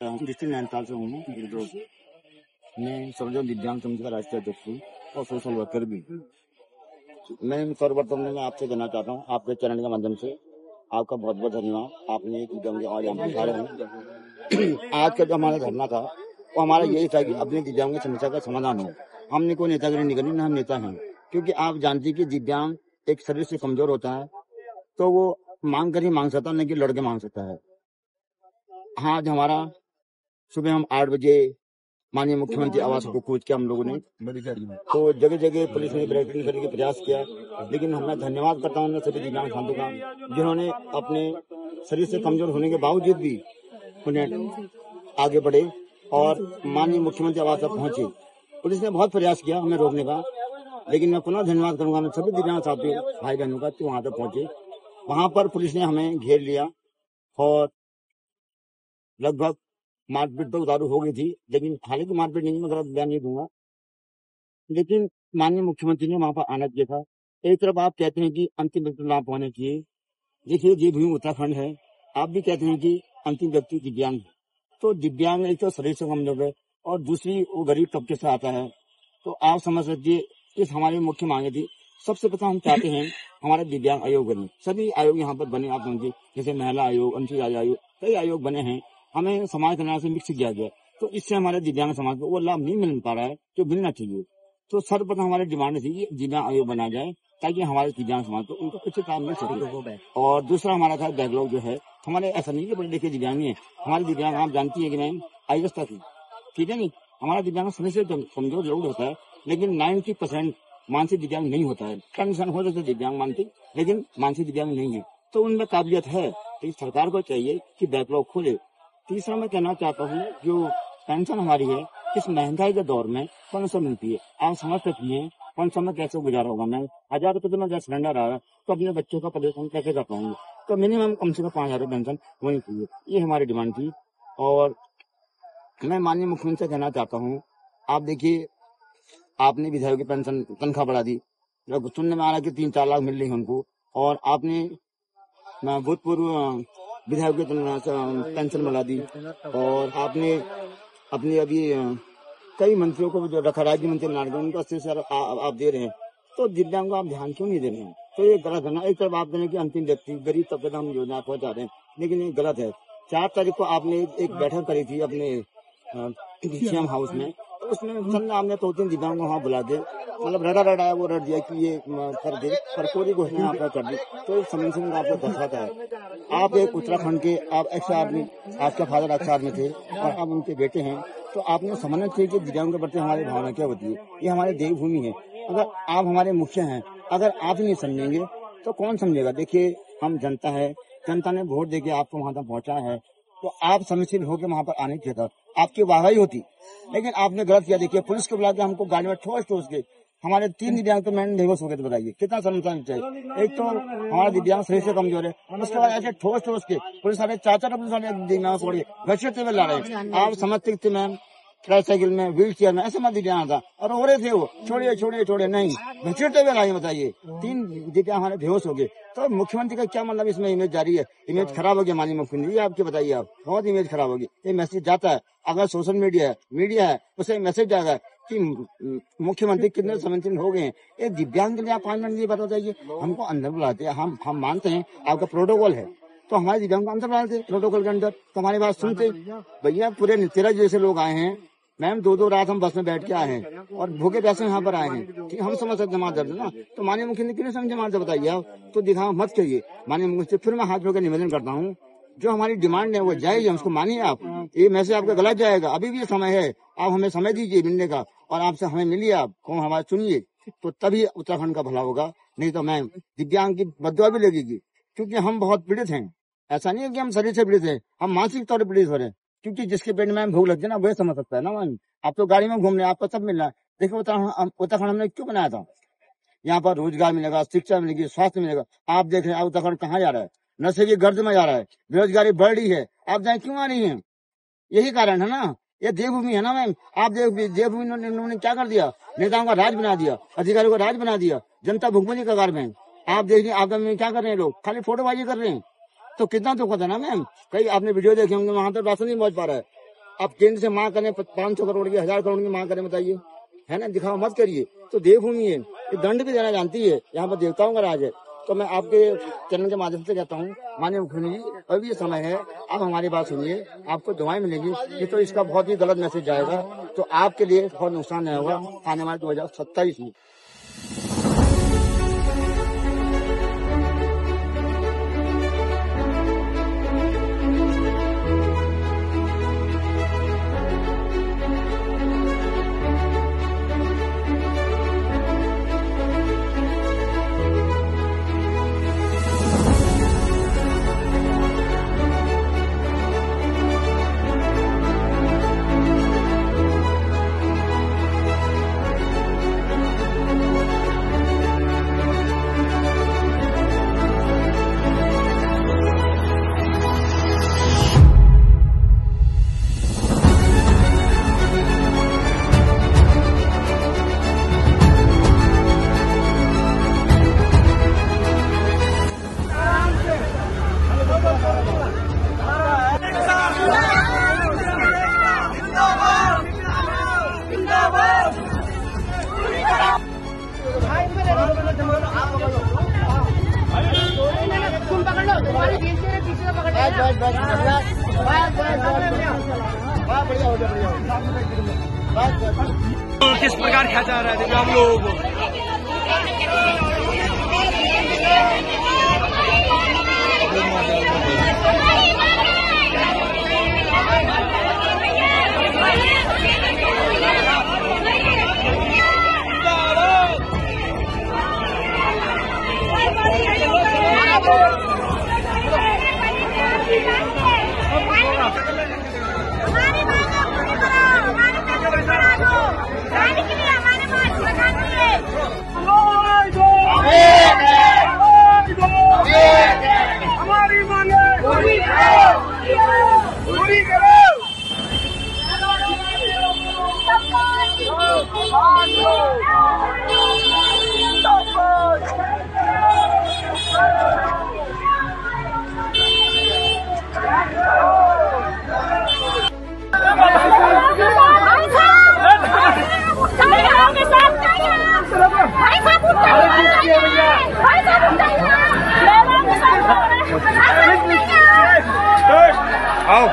District Nainital से हूँ मैं सर्वजन दिव्यांग समिति का राष्ट्रीय अध्यक्ष हूँ और सोशल वर्कर भी। मैं सर्वप्रथम में आपसे कहना चाहता हूँ, आपके चैनल के माध्यम से आपका बहुत बहुत धन्यवाद। आपने एक दिव्यांग आज हम दिखा रहे हैं। आज का जो हमारा धरना था वो हमारा यही था कि अपने दिव्यांग की समस्या का समाधान हो। हमने कोई नेतागिरी नहीं करनी, ना हम नेता हैं, क्योंकि आप जानते हैं कि दिव्यांग एक शरीर से कमजोर होता है तो वो मांग कर ही मांग सकता है, नहीं कि लड़के मांग सकता है। हाँ, आज हमारा सुबह हम 8 बजे माननीय मुख्यमंत्री आवास को कूच के हम लोगों ने तो जगह जगह पुलिस ने बैरिकेडिंग करने का प्रयास किया, लेकिन मैं धन्यवाद करता हूँ सभी दिव्यांग साथियों का जिन्होंने अपने शरीर से कमजोर होने के बावजूद भी उन्हें आगे बढ़े और माननीय मुख्यमंत्री आवास तक पहुंचे। पुलिस ने बहुत प्रयास किया हमें रोकने का, लेकिन मैं पुनः धन्यवाद करूंगा मैं सभी दिव्यांग साथियों भाई बहनों का कि वहां तक पहुंचे। वहां पर पुलिस ने हमें घेर लिया और लगभग मारपीट तो उतारू हो गई थी, लेकिन हालांकि मारपीट नहीं, मैं गलत बयान नहीं दूंगा, लेकिन माननीय मुख्यमंत्री ने वहां पर आना चाहिए था। एक तरफ आप कहते हैं कि अंतिम व्यक्ति लाभ होना चाहिए, देखिए ये भूमि उत्तराखंड है, आप भी कहते हैं कि अंतिम व्यक्ति दिव्यांग है, तो दिव्यांग एक तो शरीर से कमजोर है और दूसरी वो गरीब तबके से आता है, तो आप समझ सकते इस हमारी मुख्य मांगे थी। सबसे पहले हम चाहते हैं हमारा दिव्यांग आयोग बने, सभी आयोग यहाँ पर बने, आप समझिए जैसे महिला आयोग, अनुसूचित आयोग, कई आयोग बने हैं, हमें समाज कल्याण से मिक्स किया गया, तो इससे हमारे दिव्यांग समाज को वो लाभ नहीं मिल पा रहा है जो मिलना चाहिए। तो सर्वप्रथम हमारी डिमांड थी कि दिव्यांग आयोग बनाया जाए ताकि हमारे दिव्यांग समाज को उनको कुछ काम मिल सके। और दूसरा हमारा था बैकलॉग जो है हमारे, ऐसा नहीं कि बड़े देखे दिव्यांग है, हमारे दिव्यांग आप जानती है कि मैम आईएएस तक, ठीक है नहीं, हमारा दिव्यांग समय से कमजोर जरूर होता है, लेकिन 90% मानसिक दिव्यांग नहीं होता है। कम इंसान हो जाते दिव्यांग मानसिक, लेकिन मानसिक दिव्यांग नहीं है, तो उनमें काबिलियत है, तो सरकार को चाहिए कि बैकलॉग खोले। तीसरा मैं कहना चाहता हूँ जो पेंशन हमारी है इस महंगाई के दौर में 500 मिलती है, आप समझ सकती हैं 500 में कैसे गुजारा होगा। मैं 1000 रुपये तो मैं गैस सिलेंडर आ रहा है तो अपने बच्चों का परेशान कैसे कर पाऊंगी, तो मिनिमम कम से कम 5000 पेंशन होनी चाहिए, ये हमारी डिमांड थी। और मैं माननीय मुख्यमंत्री से कहना चाहता हूँ, आप देखिए आपने विधायक की पेंशन तनख्वाह बढ़ा दी, सुनने में आ रहा है कि 3-4 लाख मिल रही है उनको, और आपने भूतपूर्व विधायक की पेंशन बढ़ा दी, और आपने अपने अभी कई मंत्रियों को जो रखा, राज्य मंत्री नागरिक उनको 80,000 आप दे रहे हैं, तो दिव्यांग को आप ध्यान क्यों नहीं दे रहे हैं? तो ये गलत है ना। एक तरफ आप देने की अंतिम व्यक्ति गरीब तबके तक हम योजना पहुंचा रहे हैं, लेकिन ये गलत है। 4 तारीख को आपने एक बैठक करी थी अपने सीएम हाउस में, तो उसमें आपने 2-3 दिव्यांग को वहाँ बुला के मतलब रटा वो रट दिया कि ये कर दे, पर पूरी घोषणा आपने कर दी, तो एक समझ आपको दर्शाता है। आप एक उत्तराखंड के आप एक्स आर्मी, आपका फादर एक्स आर्मी थे और आप उनके बेटे हैं, तो आपने समझना चाहिए कि दिव्यांग के प्रति हमारी भावना क्या होती है। ये हमारी देवभूमि है, अगर आप हमारे मुखिया हैं, अगर आप ही नहीं समझेंगे तो कौन समझेगा। देखिए हम जनता है, जनता ने वोट देके आपको वहां तक पहुंचा है, तो आप समझशील होकर वहां पर आने चाहिए था, आपकी वाहवाही होती, लेकिन आपने गलत किया। देखिए पुलिस को बुला के हमको गाड़ी में ठोस के हमारे 3 दिव्यांग तो मैंने बेहोश हो गए, तो बताइए कितना समझना चाहिए। एक तो हमारा दिव्यांग शरीर से कमजोर है, उसके बाद ऐसे ठोस के पुलिस वाले 4-4 पुलिस वाले दिव्यांग छोड़ के घसीटते हुए ला रहे हैं। आप समझते थे मैम ट्राईसाइकिल में, व्हील चेयर में, ऐसे मत दिव्यांग था और हो रहे थे वो छोड़िए नहीं, घसीटते हुए लाए। बताइए 3 दिव्यांग हमारे बेहोश हो गए, तो मुख्यमंत्री का क्या मतलब इसमें इमेज जारी है, इमेज खराब हो गया माननीय मुख्यमंत्री आपके, बताइए आप, बहुत इमेज खराब होगी। ये मैसेज जाता है, अगर सोशल मीडिया है उसे मैसेज जाएगा कि मुख्यमंत्री कितने संवेदनशील हो गए हैं। ये दिव्यांग के लिए आप 5 मिनट ये बता बताइए, हमको अंदर बुलाते हैं, हम मानते हैं आपका प्रोटोकॉल है, तो हमारे दिव्यांग को अंदर बुलाते प्रोटोकॉल के अंदर, तो हमारी बात सुनते। भैया पूरे तेरह जैसे लोग आए हैं मैम, 2-2 रात हम बस में बैठ के आए हैं और भूखे प्यासे यहाँ पर आए हैं, ठीक, हम समझ सकते जमात दर्द ना, तो माननीय मुख्यमंत्री क्यों समझ जमात दर्द बताइए आप, तो दिखाओ मत करिए माननीय मुख्यमंत्री। फिर मैं हाथ जोड़कर निवेदन करता हूँ, जो हमारी डिमांड है वो जायज है, उसको मानिए आप। ये मैसेज आपका गलत जाएगा, अभी भी समय है, आप हमें समय दीजिए मिलने का और आपसे हमें मिलिए, आप कौन हमारा चुनिए, तो तभी उत्तराखंड का भला होगा, नहीं तो मैम दिव्यांग की बददुआ भी लगेगी, क्योंकि हम बहुत पीड़ित हैं। ऐसा नहीं है कि हम शरीर से पीड़ित हैं, हम मानसिक तौर पर पीड़ित हो रहे हैं, क्योंकि जिसके पेट में भूख लगती है ना वही समझ सकता है ना मैम। आप तो गाड़ी में घूम रहे हैं, आपको सब मिल रहा है। देखिए उत्तराखंड हमने क्यों बनाया था, यहाँ पर रोजगार मिलेगा, शिक्षा मिलेगी, स्वास्थ्य मिलेगा। आप देख रहे हैं उत्तराखंड कहाँ जा रहा है, नशे की गर्द में जा रहा है, बेरोजगारी बढ़ रही है, आप जाए क्यों आ रही है, यही कारण है ना। ये देवभूमि है ना मैम, आप देवभूमि इन्होंने क्या कर दिया, नेताओं का राज बना दिया, अधिकारियों का राज बना दिया, जनता भुखमरी का कगार में। आप देखिए आप क्या कर रहे हैं, लोग खाली फोटोबाजी कर रहे हैं, तो कितना दुख होता है ना मैम। कई आपने वीडियो देखे होंगे, वहां तक राशन नहीं पहुंच पा रहा है, आप केंद्र से मांग करें 500 करोड़ की, 1000 करोड़ की मांग करें, बताइए, है ना? दिखावा मत करिए। तो देवभूमि है, ये दंड भी देना जानती है, यहाँ पर देवताओं का राज है। तो मैं आपके चैनल के माध्यम से कहता हूँ, माननीय मुख्यमंत्री जी, अभी ये समय है, आप हमारी बात सुनिए, आपको दुआएं मिलेगी। ये तो इसका बहुत ही गलत मैसेज जाएगा, तो आपके लिए बहुत नुकसान नहीं होगा आने वाले 2027 में। किस प्रकार खेचा जा रहा है हम लोगों को? हमारी मांगे पूरी करो। आओ